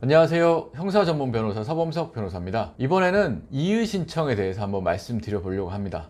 안녕하세요. 형사 전문 변호사 서범석 변호사입니다. 이번에는 이의 신청에 대해서 한번 말씀드려 보려고 합니다.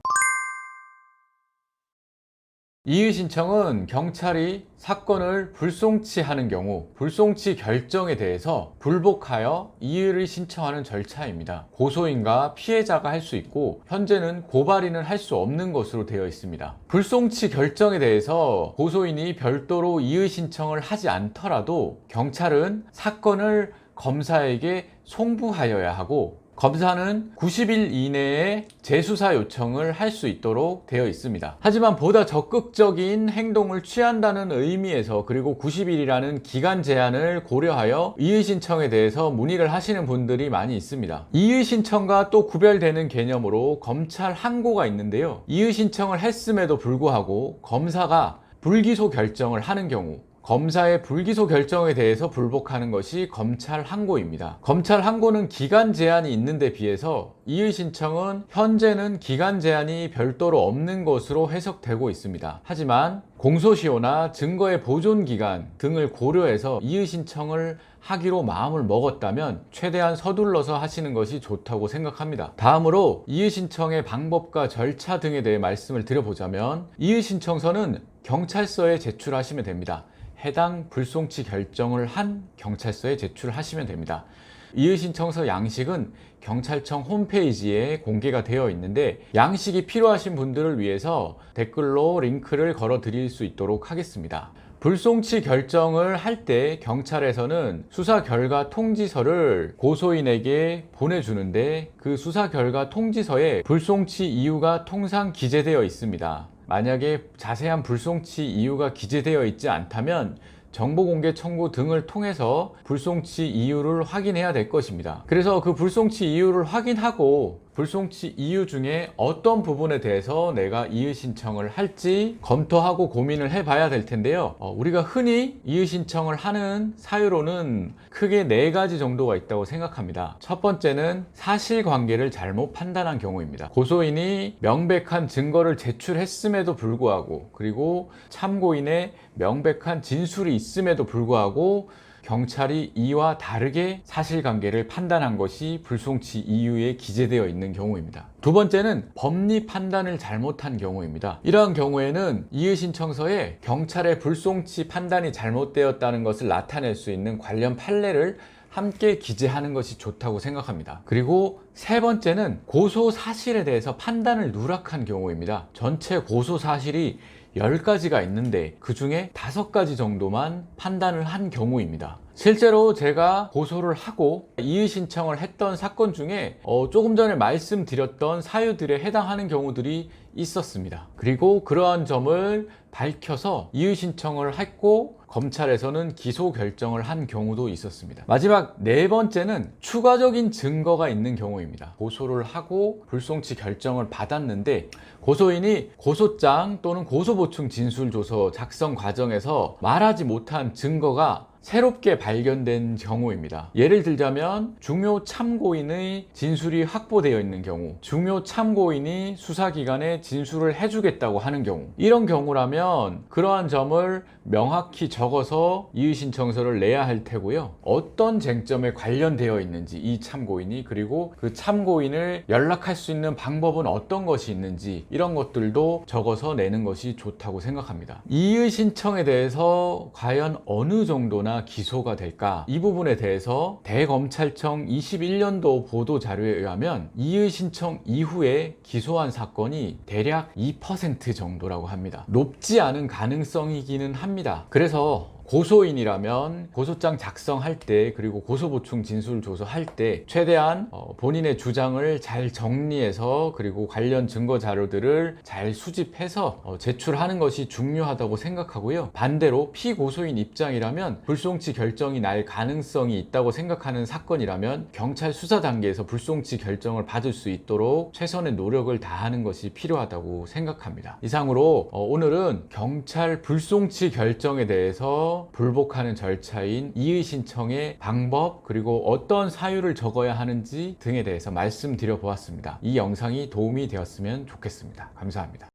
이의 신청은 경찰이 사건을 불송치하는 경우 불송치 결정에 대해서 불복하여 이의를 신청하는 절차입니다. 고소인과 피해자가 할 수 있고 현재는 고발인은 할 수 없는 것으로 되어 있습니다. 불송치 결정에 대해서 고소인이 별도로 이의 신청을 하지 않더라도 경찰은 사건을 검사에게 송부하여야 하고 검사는 90일 이내에 재수사 요청을 할 수 있도록 되어 있습니다. 하지만 보다 적극적인 행동을 취한다는 의미에서 그리고 90일이라는 기간 제한을 고려하여 이의 신청에 대해서 문의를 하시는 분들이 많이 있습니다. 이의 신청과 또 구별되는 개념으로 검찰 항고가 있는데요. 이의 신청을 했음에도 불구하고 검사가 불기소 결정을 하는 경우 검사의 불기소 결정에 대해서 불복하는 것이 검찰 항고입니다. 검찰 항고는 기간 제한이 있는데 비해서 이의 신청은 현재는 기간 제한이 별도로 없는 것으로 해석되고 있습니다. 하지만 공소시효나 증거의 보존 기간 등을 고려해서 이의 신청을 하기로 마음을 먹었다면 최대한 서둘러서 하시는 것이 좋다고 생각합니다. 다음으로 이의 신청의 방법과 절차 등에 대해 말씀을 드려보자면 이의 신청서는 경찰서에 제출하시면 됩니다. 해당 불송치 결정을 한 경찰서에 제출하시면 됩니다. 이의 신청서 양식은 경찰청 홈페이지에 공개가 되어 있는데 양식이 필요하신 분들을 위해서 댓글로 링크를 걸어 드릴 수 있도록 하겠습니다. 불송치 결정을 할 때 경찰에서는 수사 결과 통지서를 고소인에게 보내주는데 그 수사 결과 통지서에 불송치 이유가 통상 기재되어 있습니다. 만약에 자세한 불송치 이유가 기재되어 있지 않다면 정보공개 청구 등을 통해서 불송치 이유를 확인해야 될 것입니다. 그래서 그 불송치 이유를 확인하고 불송치 이유 중에 어떤 부분에 대해서 내가 이의 신청을 할지 검토하고 고민을 해봐야 될 텐데요. 우리가 흔히 이의 신청을 하는 사유로는 크게 4가지 정도가 있다고 생각합니다. 첫 번째는 사실관계를 잘못 판단한 경우입니다. 고소인이 명백한 증거를 제출했음에도 불구하고 그리고 참고인의 명백한 진술이 있음에도 불구하고 경찰이 이와 다르게 사실관계를 판단한 것이 불송치 이유에 기재되어 있는 경우입니다. 두 번째는 법리 판단을 잘못한 경우입니다. 이러한 경우에는 이의 신청서에 경찰의 불송치 판단이 잘못되었다는 것을 나타낼 수 있는 관련 판례를 함께 기재하는 것이 좋다고 생각합니다. 그리고 세 번째는 고소 사실에 대해서 판단을 누락한 경우입니다. 전체 고소 사실이 10가지가 있는데 그 중에 5가지 정도만 판단을 한 경우입니다. 실제로 제가 고소를 하고 이의 신청을 했던 사건 중에 조금 전에 말씀드렸던 사유들에 해당하는 경우들이 있었습니다. 그리고 그러한 점을 밝혀서 이의 신청을 했고 검찰에서는 기소 결정을 한 경우도 있었습니다. 마지막 4번째는 추가적인 증거가 있는 경우입니다. 고소를 하고 불송치 결정을 받았는데 고소인이 고소장 또는 고소보충 진술조서 작성 과정에서 말하지 못한 증거가 새롭게 발견된 경우입니다. 예를 들자면 중요 참고인의 진술이 확보되어 있는 경우, 중요 참고인이 수사기관에 진술을 해주겠다고 하는 경우, 이런 경우라면 그러한 점을 명확히 적어서 이의 신청서를 내야 할 테고요. 어떤 쟁점에 관련되어 있는지 이 참고인이, 그리고 그 참고인을 연락할 수 있는 방법은 어떤 것이 있는지 이런 것들도 적어서 내는 것이 좋다고 생각합니다. 이의 신청에 대해서 과연 어느 정도나 기소가 될까? 이 부분에 대해서 대검찰청 21년도 보도 자료에 의하면 이의 신청 이후에 기소한 사건이 대략 2% 정도라고 합니다. 높지 않은 가능성이기는 합니다. 그래서 고소인이라면 고소장 작성할 때 그리고 고소보충 진술조서 할 때 최대한 본인의 주장을 잘 정리해서 그리고 관련 증거 자료들을 잘 수집해서 제출하는 것이 중요하다고 생각하고요. 반대로 피고소인 입장이라면 불송치 결정이 날 가능성이 있다고 생각하는 사건이라면 경찰 수사 단계에서 불송치 결정을 받을 수 있도록 최선의 노력을 다하는 것이 필요하다고 생각합니다. 이상으로 오늘은 경찰 불송치 결정에 대해서 불복하는 절차인 이의 신청의 방법 그리고 어떤 사유를 적어야 하는지 등에 대해서 말씀드려 보았습니다. 이 영상이 도움이 되었으면 좋겠습니다. 감사합니다.